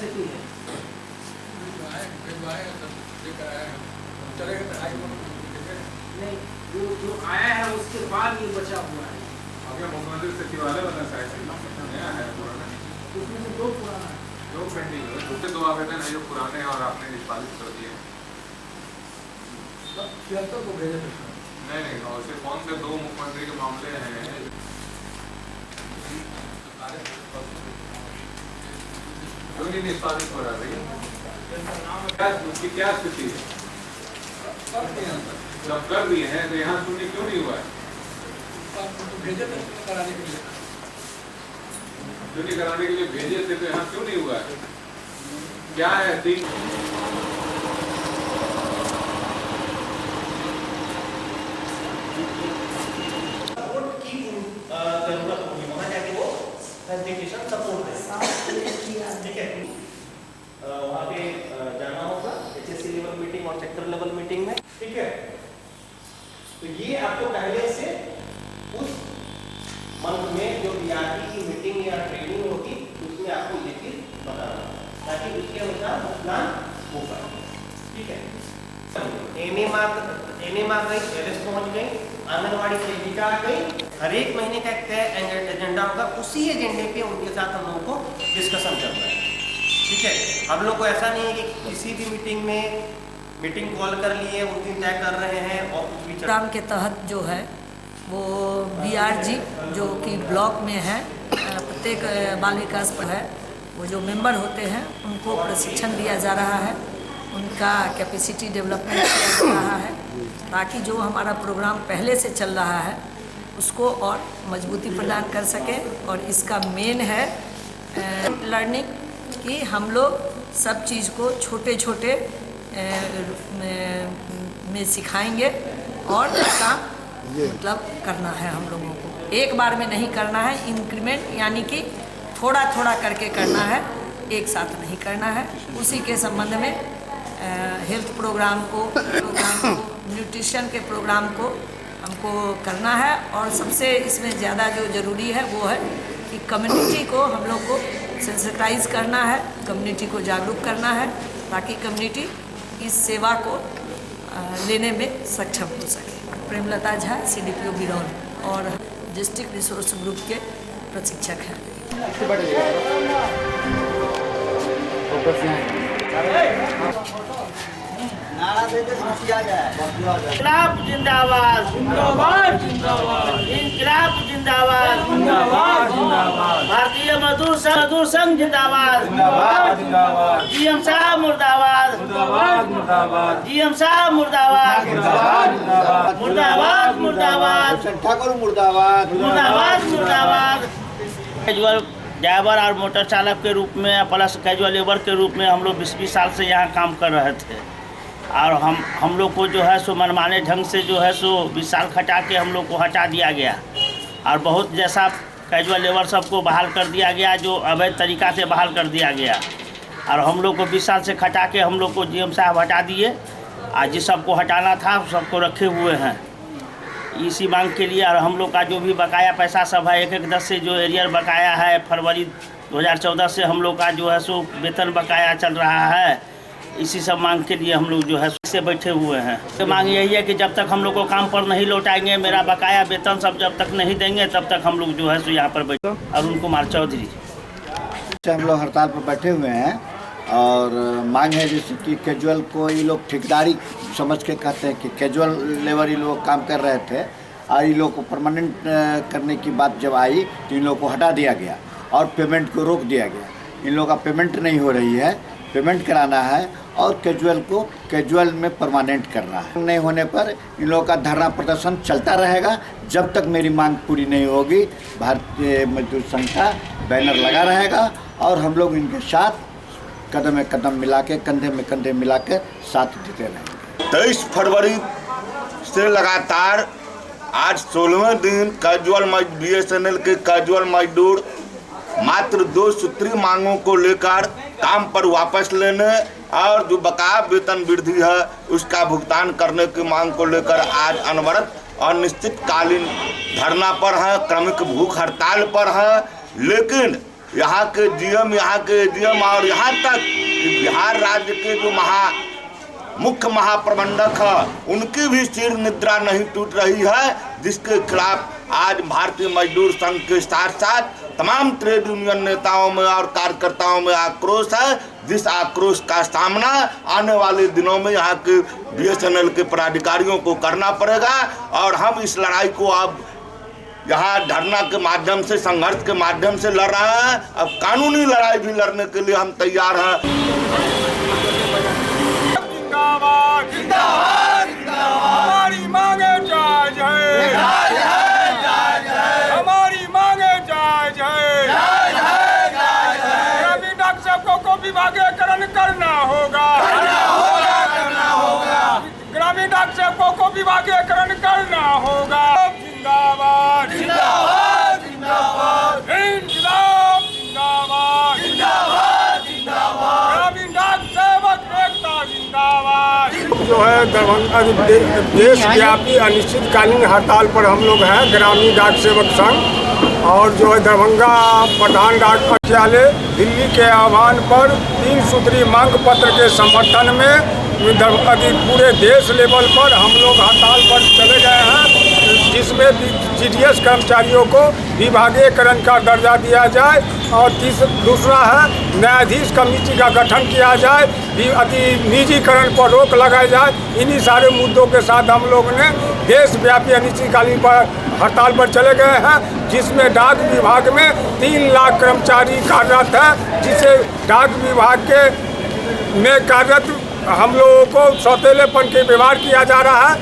स्थिति है? नहीं, जो आया है उसके बाद ये बचा हुआ है। मुख्यमंत्री सचिवालय वाला शायद नया है, पुराना उसमें से 2 पुराना है, 2 पेंडिंग है। दूसरे 2 आवेदन है जो पुराने हैं और आपने निष्पादित कर दिए। 76 को भेजे थे। नहीं, और से कौन से 2 मुख्यमंत्री के मामले हैं क्यों नहीं निष्पादित हो रहा भैया? उसकी क्या स्थिति है? जब कर दिए हैं तो यहाँ शून्य क्यों नहीं हुआ है? भेजे थे कराने के लिए। शून्य कराने के लिए भेजे थे तो यहाँ क्यों नहीं हुआ है? क्या है 3 जरूरत होगी वहाँ जाके वो फैसिलिटेशन सपोर्ट है, ठीक है। वहाँ पे जाना होगा HSC लेवल मीटिंग और सेक्टर लेवल मीटिंग में, ठीक है। तो ये आपको पहले से उस मंथ में जो BRT की मीटिंग या ट्रेनिंग होगी उसमें आपको ये चीज बताना ताकि उसके अनुसार प्लान हो पाए, ठीक है। एनएमआर गई, LS पहुंच गई, आंगनवाड़ी सेविका आ गई। हर एक महीने का एक तय एजेंडा होगा, उसी एजेंडे पे उनके साथ हम लोगों को डिस्कशन करना है, ठीक है। हम लोग को ऐसा नहीं है कि किसी भी मीटिंग में मीटिंग कॉल कर लिए उस दिन तय कर रहे हैं और कुछ भी प्रोग्राम के तहत जो है वो BRG जो कि ब्लॉक में है, प्रत्येक बाल विकास पर है, वो जो मेंबर होते हैं उनको प्रशिक्षण दिया जा रहा है, उनका कैपेसिटी डेवलपमेंट किया जा रहा है ताकि जो हमारा प्रोग्राम पहले से चल रहा है उसको और मजबूती प्रदान कर सके। और इसका मेन है लर्निंग कि हम लोग सब चीज़ को छोटे छोटे में सिखाएंगे और काम मतलब करना है हम लोगों को, एक बार में नहीं करना है, इंक्रीमेंट यानी कि थोड़ा थोड़ा करके करना है, एक साथ नहीं करना है। उसी के संबंध में हेल्थ प्रोग्राम को न्यूट्रिशन के प्रोग्राम को हमको करना है। और सबसे इसमें ज़्यादा जो ज़रूरी है वो है कि कम्युनिटी को हम लोग को सेंसिटाइज करना है, कम्युनिटी को जागरूक करना है ताकि कम्युनिटी इस सेवा को लेने में सक्षम हो सके। प्रेमलता झा CDPO बिरौल और डिस्ट्रिक्ट रिसोर्स ग्रुप के प्रशिक्षक हैं। इनकलाब जिंदाबाद, जिंदाबाद जिंदाबाद, इनकलाब जिंदाबाद, जिंदाबाद जिंदाबाद, भारतीय मजदूर संघ जिंदाबाद, जिंदाबाद जिंदाबाद, GM साहब मुर्दाबाद, मुर्दाबाद मुर्दाबाद, GM साहब मुर्दाबाद, मुर्दाबाद मुर्दाबाद, मुर्दाबाद मुर्दाबाद, ठाकुर मुर्दाबाद, मुर्दाबाद मुर्दाबाद। कैजुअल ड्राइवर और मोटर चालक के रूप में प्लस कैजुअल लेबर के रूप में हम लोग 20 साल से यहाँ काम कर रहे थे और हम लोग को जो है सो मनमाने ढंग से जो है सो 20 साल खटा के हम लोग को हटा दिया गया और बहुत जैसा कैजुअल लेबर सबको बहाल कर दिया गया जो अवैध तरीक़ा से बहाल कर दिया गया और हम लोग को 20 साल से खटा के हम लोग को GM साहब हटा दिए और जिस सबको हटाना था सबको रखे हुए हैं इसी मांग के लिए। और हम लोग का जो भी बकाया पैसा सब है 1-1-10 से जो एरियर बकाया है, फरवरी 2014 से हम लोग का जो है सो वेतन बकाया चल रहा है, इसी सब मांग के लिए हम लोग जो है से बैठे हुए हैं। तो मांग यही है कि जब तक हम लोग को काम पर नहीं लौटाएंगे, मेरा बकाया वेतन सब जब तक नहीं देंगे तब तक हम लोग जो है सो यहाँ पर बैठे। अरुण कुमार चौधरी हम लोग हड़ताल पर बैठे हुए हैं और मांग है जैसे कि कैजुअल को ये लोग ठेकेदारी समझ के कहते हैं कि कैजुअल लेबर ये लोग काम कर रहे थे और ये लोग को परमानेंट करने की बात जब आई तो इन लोग को हटा दिया गया और पेमेंट को रोक दिया गया। इन लोग का पेमेंट नहीं हो रही है, पेमेंट कराना है और कैजुअल को कैजुअल में परमानेंट करना है। नहीं होने पर इन लोगों का धरना प्रदर्शन चलता रहेगा जब तक मेरी मांग पूरी नहीं होगी। भारतीय मजदूर संघ का बैनर लगा रहेगा और हम लोग इनके साथ कदम में कदम मिला के कंधे में कंधे मिला के साथ देते रहेंगे। 23 फरवरी से लगातार आज 16वें दिन कैजुअल BSNL के कैजुअल मजदूर मात्र 2 सूत्री मांगों को लेकर काम पर वापस लेने और जो बकाया वेतन वृद्धि है उसका भुगतान करने की मांग को लेकर आज अनवरत अनिश्चितकालीन धरना पर है, क्रमिक भूख हड़ताल पर है। लेकिन यहाँ के जीएम, यहाँ के एडीएम और यहाँ तक कि बिहार राज्य के जो मुख्य महाप्रबंधक है उनकी भी सिर निद्रा नहीं टूट रही है, जिसके खिलाफ आज भारतीय मजदूर संघ के साथ साथ तमाम ट्रेड यूनियन नेताओं में और कार्यकर्ताओं में आक्रोश है, जिस आक्रोश का सामना आने वाले दिनों में यहाँ के बीएसएनएल के पदाधिकारियों को करना पड़ेगा। और हम इस लड़ाई को अब यहाँ धरना के माध्यम से, संघर्ष के माध्यम से लड़ रहे हैं। अब कानूनी लड़ाई भी लड़ने के लिए हम तैयार हैं। जिंदाबाद जिंदाबाद जिंदाबाद, हमारी मांगे जायज है, हमारी मांगे जायज है, ग्रामीण डाक सेवकों को विभागीकरण करना होगा, ग्रामीण डाक सेवकों को विभागीकरण करना होगा। जिंदाबाद जिंदाबाद जिंदाबाद, इंकलाब जिंदाबाद जिंदाबाद जिंदाबाद, ग्रामीण डाक सेवक एकता जिंदाबाद। जो है दरभंगा देशव्यापी अनिश्चितकालीन हड़ताल पर हम लोग हैं, ग्रामीण डाक सेवक संघ, और जो है दरभंगा प्रधान डाक कार्यालय दिल्ली के आह्वान पर 3 सूत्री मांग पत्र के समर्थन में पूरे देश लेवल पर हम लोग हड़ताल पर चले गए हैं, जिसमें जीडीएस कर्मचारियों को विभागीकरण का दर्जा दिया जाए और दूसरा है न्यायाधीश कमेटी का गठन किया जाए, अति निजीकरण पर रोक लगाई जाए। इन्हीं सारे मुद्दों के साथ हम लोग ने देशव्यापी अनिश्चितकालीन पर हड़ताल पर चले गए हैं, जिसमें डाक विभाग में 3 लाख कर्मचारी कार्यरत है, जिसे डाक विभाग के में कार्यरत हम लोगों को सौतेलेपन के व्यवहार किया जा रहा है।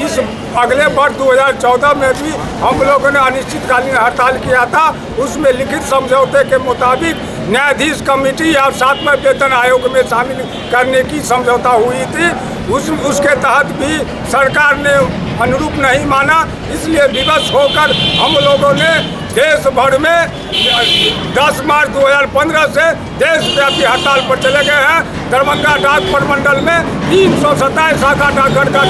इस अगले वर्ष 2014 में भी हम लोगों ने अनिश्चितकालीन हड़ताल किया था, उसमें लिखित समझौते के मुताबिक न्यायाधीश कमेटी और 7वें वेतन आयोग में शामिल करने की समझौता हुई थी। उसके तहत भी सरकार ने अनुरूप नहीं माना, इसलिए विवश होकर हम लोगों ने देश भर में 10 मार्च 2015 से देशव्यापी हड़ताल पर चले गए हैं। दरभंगा डाक प्रमंडल में 327 शाखा डाकघर का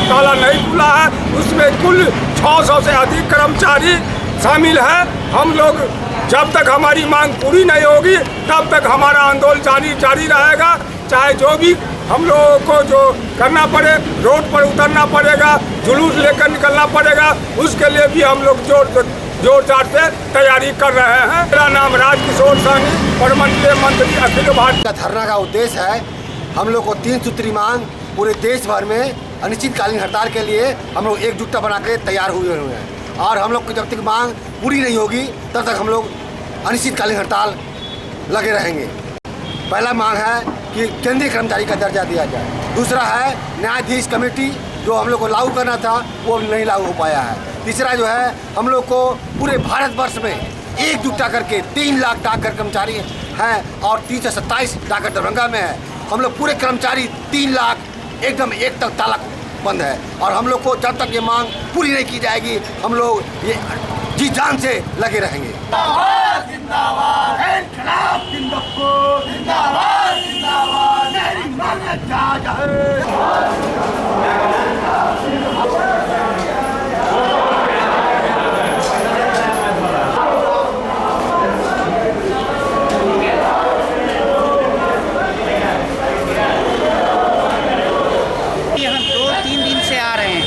ताला नहीं खुला है, उसमें कुल 600 से अधिक कर्मचारी शामिल है। हम लोग जब तक हमारी मांग पूरी नहीं होगी तब तक हमारा आंदोलन जारी रहेगा, चाहे जो भी हम लोगों को जो करना पड़े, रोड पर उतरना पड़ेगा, जुलूस लेकर निकलना पड़ेगा, उसके लिए भी हम लोग जोर-शोर से तैयारी कर रहे हैं। मेरा नाम राजकिशोर सानी, प्रमंडलीय मंत्री अखिल भारत। धरना का उद्देश्य है हम लोग को 3 सूत्री मांग पूरे देश भर में अनिश्चितकालीन हड़ताल के लिए हम लोग एकजुटता बना के तैयार हुए हैं, और हम लोग की जब तक मांग पूरी नहीं होगी तब तक हम लोग अनिश्चितकालीन हड़ताल लगे रहेंगे। पहला मांग है कि केंद्रीय कर्मचारी का दर्जा दिया जाए, दूसरा है न्यायाधीश कमेटी जो हम लोग को लागू करना था वो नहीं लागू हो पाया है, तीसरा जो है हम लोग को पूरे भारतवर्ष में एकजुटता करके 3 लाख डाकघर कर्मचारी हैं और 327 डाकघर दरभंगा में है। हम लोग पूरे कर्मचारी 3 लाख एकदम एक तक ताला बंद है, और हम लोग को जब तक ये मांग पूरी नहीं की जाएगी हम लोग ये जी जान से लगे रहेंगे। जिंदाबाद जिंदाबाद, इंकलाब जिंदाबाद जिंदाबाद जिंदाबाद, मेरी मांगे जायज है। हम 2-3 दिन से आ रहे हैं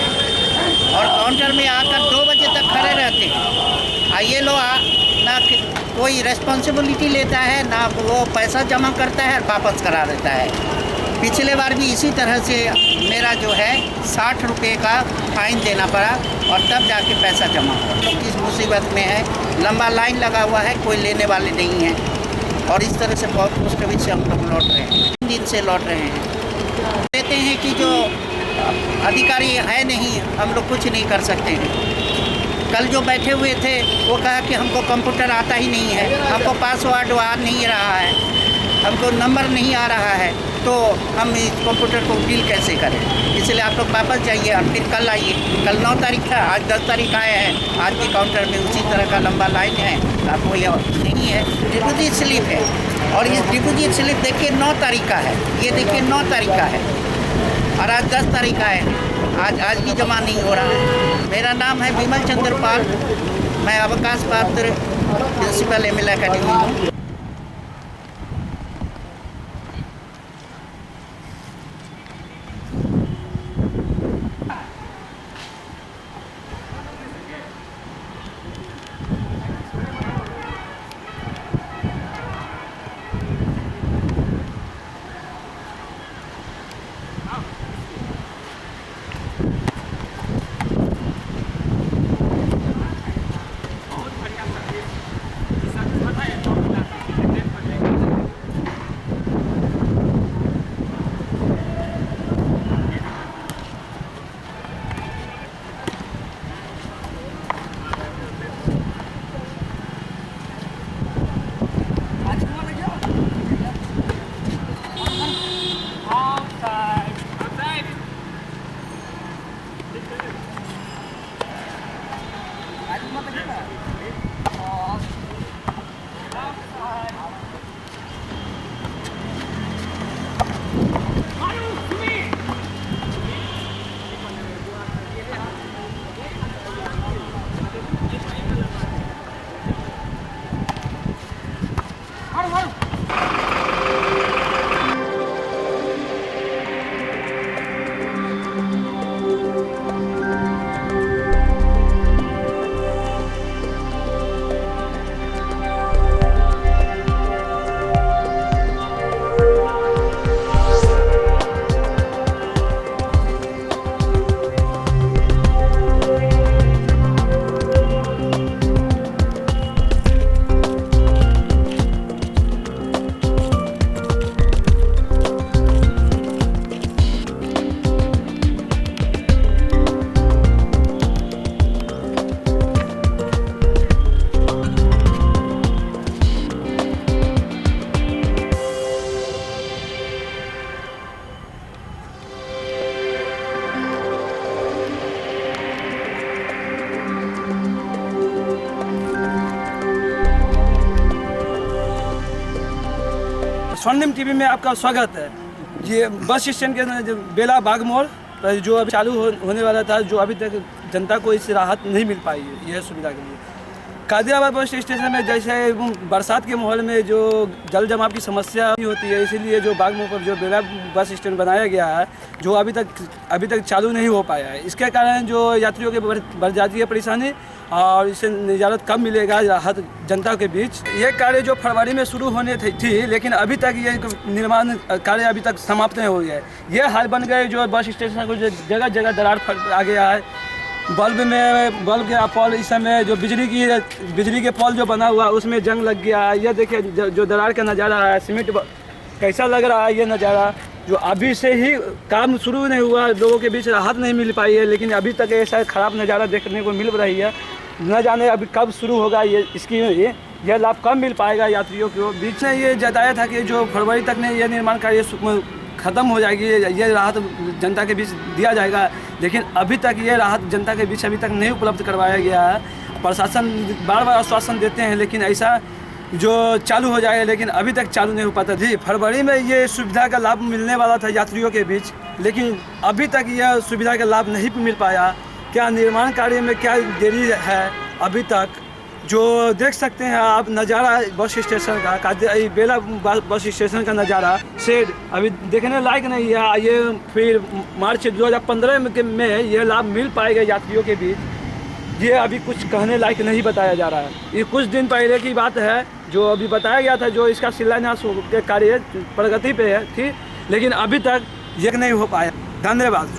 और काउंटर में आकर 2 बजे तक खड़े रहते हैं। ये लोग ना कोई रेस्पॉन्सिबिलिटी लेता है, ना वो पैसा जमा करता है और वापस करा देता है। पिछले बार भी इसी तरह से मेरा जो है 60 रुपये का फाइन देना पड़ा और तब जाके पैसा जमा हुआ। लोग किस मुसीबत में है, लंबा लाइन लगा हुआ है, कोई लेने वाले नहीं है, और इस तरह से बहुत मुश्किल से हम लोग लौट रहे हैं, 3 दिन से लौट रहे हैं। कहते हैं कि जो अधिकारी है नहीं, हम लोग कुछ नहीं कर सकते हैं। कल जो बैठे हुए थे वो कहा कि हमको कंप्यूटर आता ही नहीं है, हमको पासवर्ड आ नहीं रहा है, हमको नंबर नहीं आ रहा है, तो हम इस कंप्यूटर को डील कैसे करें। इसलिए आप लोग वापस जाइए और फिर कल आइए। कल 9 तारीख था, आज 10 तारीख आए हैं, आज भी काउंटर में उसी तरह का लंबा लाइन है। आपको ये नहीं है, डिपोजिट स्लिप है, और ये डिपोजिट स्लिप देखिए 9 तारीख का है, ये देखिए 9 तारीख का है, और आज 10 तारीख आए हैं, आज भी जमा नहीं हो रहा है। मेरा नाम है विमल चंद्र पाल, मैं अवकाश पात्र प्रिंसिपल ML अकेडमी हूँ। स्वर्णिम टीवी में आपका स्वागत है। ये बस स्टैंड के जो बेला बाग मोड़ जो अभी चालू होने वाला था, जो अभी तक जनता को इससे राहत नहीं मिल पाई है यह सुविधा के लिए। कादिराबाद बस स्टेशन में जैसे बरसात के माहौल में जो जल जमाव की समस्या होती है, इसीलिए जो बाग मोड़ पर जो बेला बस स्टैंड बनाया गया है, जो अभी तक चालू नहीं हो पाया है। इसके कारण जो यात्रियों के बढ़ जाती है परेशानी और इससे निजात कब मिलेगा राहत जनता के बीच। ये कार्य जो फरवरी में शुरू होने थी, लेकिन अभी तक ये निर्माण कार्य अभी तक समाप्त नहीं हो गया है। ये हाल बन गए जो बस स्टेशन को जगह जगह दरार आ गया है। बल्ब के पोल, इस समय जो बिजली के पोल जो बना हुआ उसमें जंग लग गया है। ये देखिए जो दरार का नज़ारा है, सीमेंट कैसा लग रहा है। ये नज़ारा जो अभी से ही काम शुरू नहीं हुआ, लोगों के बीच राहत नहीं मिल पाई है, लेकिन अभी तक ऐसा ख़राब नज़ारा देखने को मिल रही है। न जाने अभी कब शुरू होगा यह लाभ कब मिल पाएगा यात्रियों को। बीच में ये जताया था कि जो फरवरी तक में ये निर्माण कार्य ख़त्म हो जाएगी, ये राहत जनता के बीच दिया जाएगा, लेकिन अभी तक ये राहत जनता के बीच अभी तक नहीं उपलब्ध करवाया गया है। प्रशासन बार बार आश्वासन देते हैं, लेकिन ऐसा जो चालू हो जाएगा, लेकिन अभी तक चालू नहीं हो पाता थी। फरवरी में ये सुविधा का लाभ मिलने वाला था यात्रियों के बीच, लेकिन अभी तक यह सुविधा का लाभ नहीं मिल पाया। क्या निर्माण कार्य में क्या देरी है अभी तक, जो देख सकते हैं आप नज़ारा बस स्टेशन का, बेला बस स्टेशन का नज़ारा से अभी देखने लायक नहीं है। ये फिर मार्च 2015 में ये लाभ मिल पाएगा यात्रियों के बीच, ये अभी कुछ कहने लायक नहीं बताया जा रहा है। ये कुछ दिन पहले की बात है जो अभी बताया गया था, जो इसका शिलान्यास के कार्य प्रगति पे थी, लेकिन अभी तक ये नहीं हो पाया। धन्यवाद।